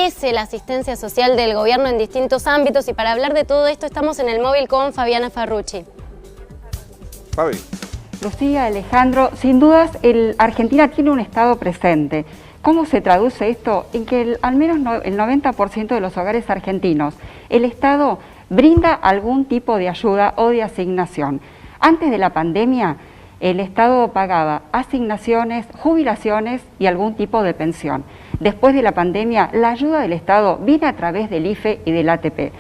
crece la asistencia social del gobierno en distintos ámbitos y para hablar de todo esto estamos en el móvil con Fabiana Ferrucci. Fabi. Lucía, Alejandro, sin dudas Argentina tiene un Estado presente. ¿Cómo se traduce esto? En que al menos el 90% de los hogares argentinos, el Estado brinda algún tipo de ayuda o de asignación. Antes de la pandemia, el Estado pagaba asignaciones, jubilaciones y algún tipo de pensión. Después de la pandemia, la ayuda del Estado viene a través del IFE y del ATP.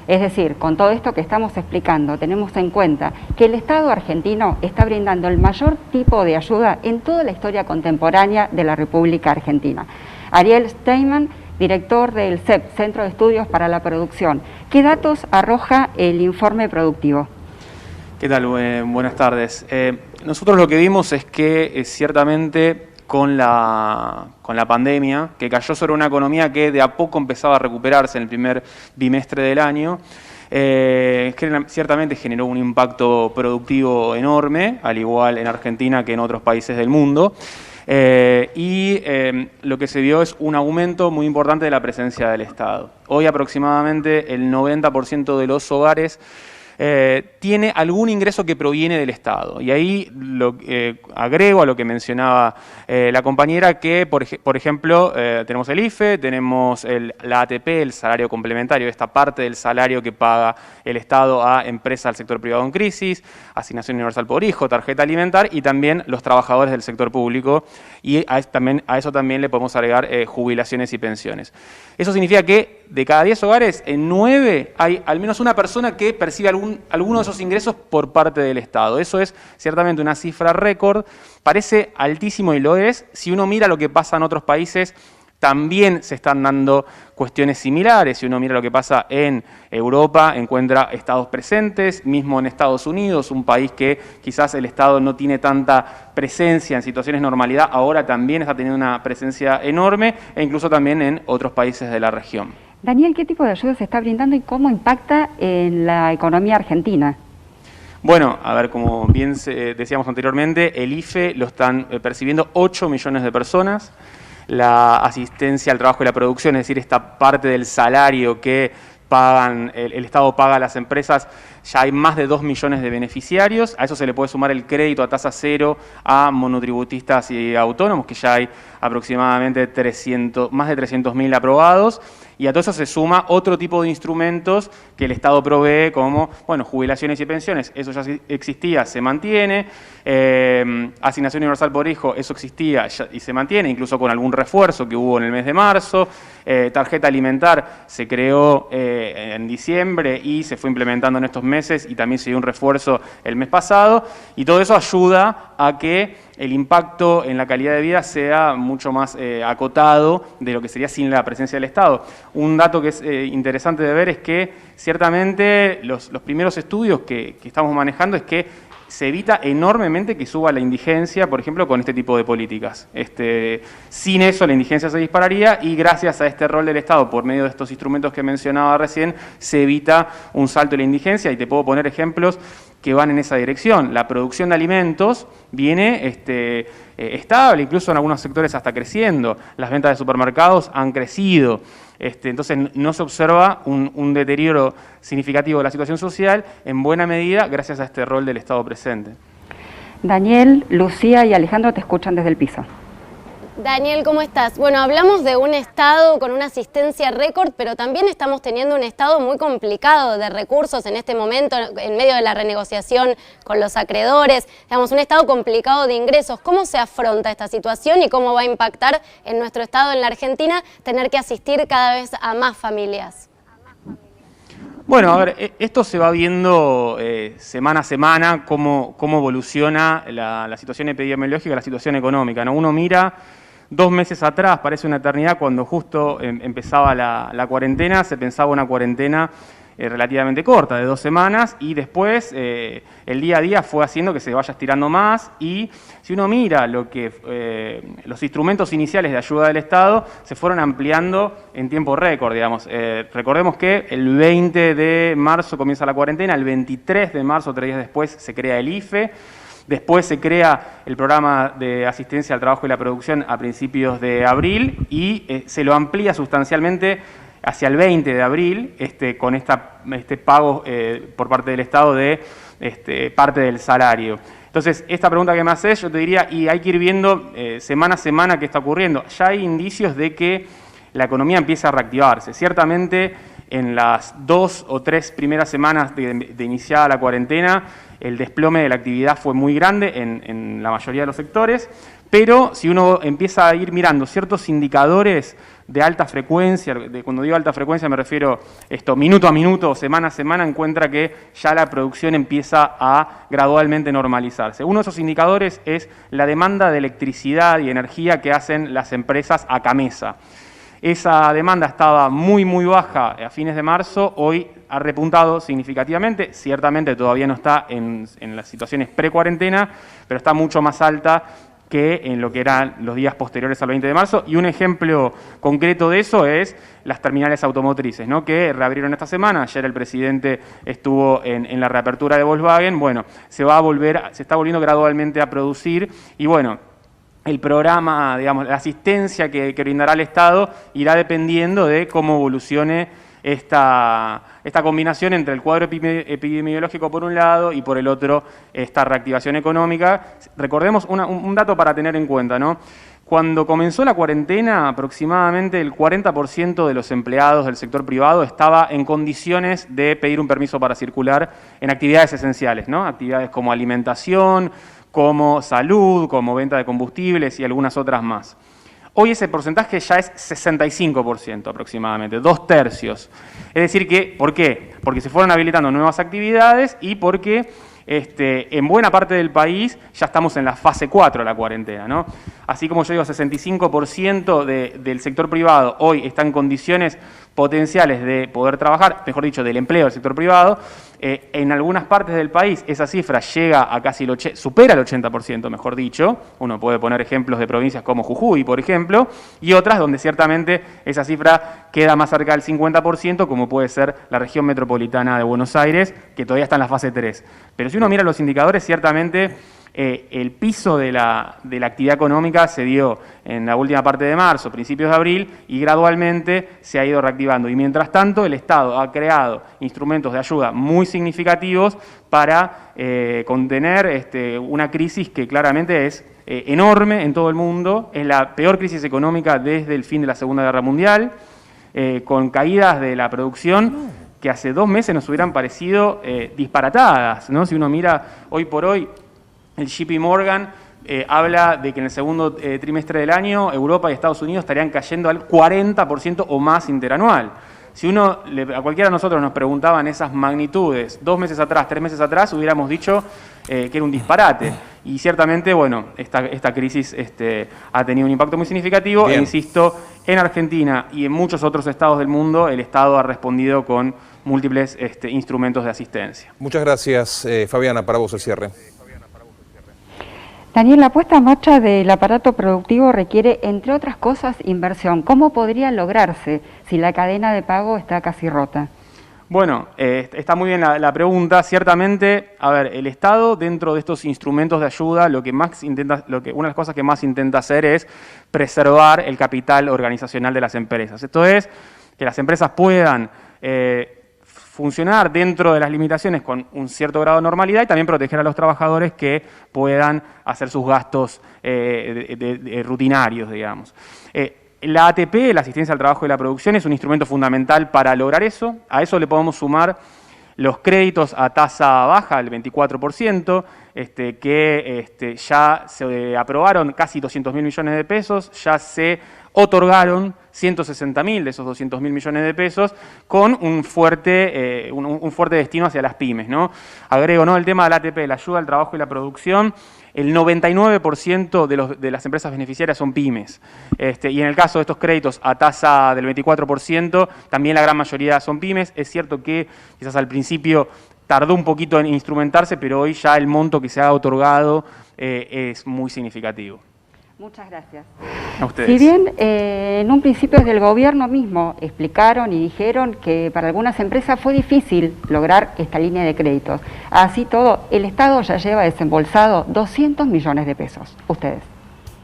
Es decir, con todo esto que estamos explicando, tenemos en cuenta que el Estado argentino está brindando el mayor tipo de ayuda en toda la historia contemporánea de la República Argentina. Ariel Steinman, director del CEP, Centro de Estudios para la Producción. ¿Qué datos arroja el informe productivo? ¿Qué tal? Buenas tardes. Nosotros lo que vimos es que ciertamente con la pandemia, que cayó sobre una economía que de a poco empezaba a recuperarse en el primer bimestre del año, ciertamente generó un impacto productivo enorme, al igual en Argentina que en otros países del mundo. Lo que se vio es un aumento muy importante de la presencia del Estado. Hoy aproximadamente el 90% de los hogares tiene algún ingreso que proviene del Estado. Y ahí agrego a lo que mencionaba la compañera que, por ejemplo, tenemos el IFE, tenemos la ATP, el salario complementario, esta parte del salario que paga el Estado a empresas del sector privado en crisis, asignación universal por hijo, tarjeta alimentar y también los trabajadores del sector público. Y a eso también le podemos agregar jubilaciones y pensiones. Eso significa que de cada 10 hogares, en 9 hay al menos una persona que percibe alguno de esos ingresos por parte del Estado. Eso es ciertamente una cifra récord, parece altísimo y lo es. Si uno mira lo que pasa en otros países, también se están dando cuestiones similares. Si uno mira lo que pasa en Europa, encuentra estados presentes, mismo en Estados Unidos, un país que quizás el Estado no tiene tanta presencia en situaciones de normalidad, ahora también está teniendo una presencia enorme, e incluso también en otros países de la región. Daniel, ¿qué tipo de ayuda se está brindando y cómo impacta en la economía argentina? Bueno, a ver, como bien decíamos anteriormente, el IFE lo están percibiendo 8 millones de personas. La asistencia al trabajo y la producción, es decir, esta parte del salario que pagan, el Estado paga a las empresas, ya hay más de 2 millones de beneficiarios. A eso se le puede sumar el crédito a tasa cero a monotributistas y autónomos, que ya hay aproximadamente más de 300.000 aprobados. Y a todo eso se suma otro tipo de instrumentos que el Estado provee, como jubilaciones y pensiones. Eso ya existía, se mantiene. Asignación universal por hijo, eso existía y se mantiene, incluso con algún refuerzo que hubo en el mes de marzo. Tarjeta alimentar se creó en diciembre y se fue implementando en estos meses y también se dio un refuerzo el mes pasado. Y todo eso ayuda a que el impacto en la calidad de vida sea mucho más acotado de lo que sería sin la presencia del Estado. Un dato que es interesante de ver es que ciertamente los primeros estudios que estamos manejando es que se evita enormemente que suba la indigencia, por ejemplo, con este tipo de políticas. Sin eso la indigencia se dispararía y gracias a este rol del Estado, por medio de estos instrumentos que mencionaba recién, se evita un salto de la indigencia y te puedo poner ejemplos que van en esa dirección. La producción de alimentos viene estable, incluso en algunos sectores hasta creciendo. Las ventas de supermercados han crecido. Entonces no se observa un deterioro significativo de la situación social, en buena medida gracias a este rol del Estado presente. Daniel, Lucía y Alejandro te escuchan desde el piso. Daniel, ¿cómo estás? Bueno, hablamos de un Estado con una asistencia récord, pero también estamos teniendo un Estado muy complicado de recursos en este momento, en medio de la renegociación con los acreedores. Digamos, un Estado complicado de ingresos. ¿Cómo se afronta esta situación y cómo va a impactar en nuestro Estado, en la Argentina, tener que asistir cada vez a más familias? Bueno, a ver, esto se va viendo semana a semana, cómo evoluciona la situación epidemiológica, la situación económica, ¿no? Uno mira 2 meses atrás, parece una eternidad, cuando justo empezaba la cuarentena, se pensaba una cuarentena relativamente corta, de 2 semanas, y después el día a día fue haciendo que se vaya estirando más, y si uno mira los instrumentos iniciales de ayuda del Estado, se fueron ampliando en tiempo récord, digamos. Recordemos que el 20 de marzo comienza la cuarentena, el 23 de marzo, 3 días después, se crea el IFE. Después se crea el programa de asistencia al trabajo y la producción a principios de abril y se lo amplía sustancialmente hacia el 20 de abril con este pago por parte del Estado de parte del salario. Entonces, esta pregunta que me haces, yo te diría, y hay que ir viendo semana a semana qué está ocurriendo. Ya hay indicios de que la economía empieza a reactivarse. Ciertamente, en las 2 o 3 primeras semanas de iniciada la cuarentena, el desplome de la actividad fue muy grande en la mayoría de los sectores, pero si uno empieza a ir mirando ciertos indicadores de alta frecuencia, cuando digo alta frecuencia me refiero minuto a minuto, semana a semana, encuentra que ya la producción empieza a gradualmente normalizarse. Uno de esos indicadores es la demanda de electricidad y energía que hacen las empresas a cabeza. Esa demanda estaba muy baja a fines de marzo, hoy ha repuntado significativamente, ciertamente todavía no está en las situaciones pre-cuarentena, pero está mucho más alta que en lo que eran los días posteriores al 20 de marzo. Y un ejemplo concreto de eso es las terminales automotrices, ¿no?, que reabrieron esta semana. Ayer el presidente estuvo en la reapertura de Volkswagen. Bueno, se está volviendo gradualmente a producir y bueno, el programa, digamos, la asistencia que brindará el Estado irá dependiendo de cómo evolucione esta combinación entre el cuadro epidemiológico por un lado y por el otro esta reactivación económica. Recordemos un dato para tener en cuenta, ¿no? Cuando comenzó la cuarentena, aproximadamente el 40% de los empleados del sector privado estaba en condiciones de pedir un permiso para circular en actividades esenciales, ¿no? Actividades como alimentación, como salud, como venta de combustibles y algunas otras más. Hoy ese porcentaje ya es 65% aproximadamente, 2/3. Es decir que, ¿por qué? Porque se fueron habilitando nuevas actividades y porque en buena parte del país ya estamos en la fase 4 de la cuarentena, ¿no? Así como yo digo, 65% del sector privado hoy está en condiciones potenciales de poder trabajar, mejor dicho, del empleo del sector privado. En algunas partes del país esa cifra llega a casi supera el 80%, mejor dicho. Uno puede poner ejemplos de provincias como Jujuy, por ejemplo, y otras donde ciertamente esa cifra queda más cerca del 50%, como puede ser la región metropolitana de Buenos Aires, que todavía está en la fase 3. Pero si uno mira los indicadores, ciertamente el piso de la actividad económica se dio en la última parte de marzo, principios de abril, y gradualmente se ha ido reactivando. Y mientras tanto, el Estado ha creado instrumentos de ayuda muy significativos para contener una crisis que claramente es enorme en todo el mundo. Es la peor crisis económica desde el fin de la Segunda Guerra Mundial, con caídas de la producción que hace 2 meses nos hubieran parecido disparatadas, ¿no? Si uno mira hoy por hoy, el JP Morgan habla de que en el segundo trimestre del año Europa y Estados Unidos estarían cayendo al 40% o más interanual. Si a cualquiera de nosotros nos preguntaban esas magnitudes 2 meses atrás, 3 meses atrás, hubiéramos dicho que era un disparate. Y ciertamente, bueno, esta crisis ha tenido un impacto muy significativo. E insisto, en Argentina y en muchos otros estados del mundo, el Estado ha respondido con múltiples instrumentos de asistencia. Muchas gracias, Fabiana. Para vos el cierre. Daniel, la puesta en marcha del aparato productivo requiere, entre otras cosas, inversión. ¿Cómo podría lograrse si la cadena de pago está casi rota? Bueno, está muy bien la pregunta. Ciertamente, a ver, el Estado, dentro de estos instrumentos de ayuda, una de las cosas que más intenta hacer es preservar el capital organizacional de las empresas. Esto es, que las empresas puedan funcionar dentro de las limitaciones con un cierto grado de normalidad y también proteger a los trabajadores que puedan hacer sus gastos rutinarios, digamos. La ATP, la asistencia al trabajo y la producción, es un instrumento fundamental para lograr eso. A eso le podemos sumar los créditos a tasa baja, el 24%, que ya se aprobaron casi 200.000 millones de pesos, ya se otorgaron 160.000 de esos 200.000 millones de pesos con un fuerte destino hacia las pymes, ¿no? Agrego, ¿no?, el tema del ATP, la ayuda al trabajo y la producción. El 99% de las empresas beneficiarias son pymes. Y en el caso de estos créditos a tasa del 24%, también la gran mayoría son pymes. Es cierto que quizás al principio tardó un poquito en instrumentarse, pero hoy ya el monto que se ha otorgado es muy significativo. Muchas gracias. A ustedes. Si bien en un principio desde el gobierno mismo explicaron y dijeron que para algunas empresas fue difícil lograr esta línea de créditos, así todo, el Estado ya lleva desembolsado 200 millones de pesos. Ustedes.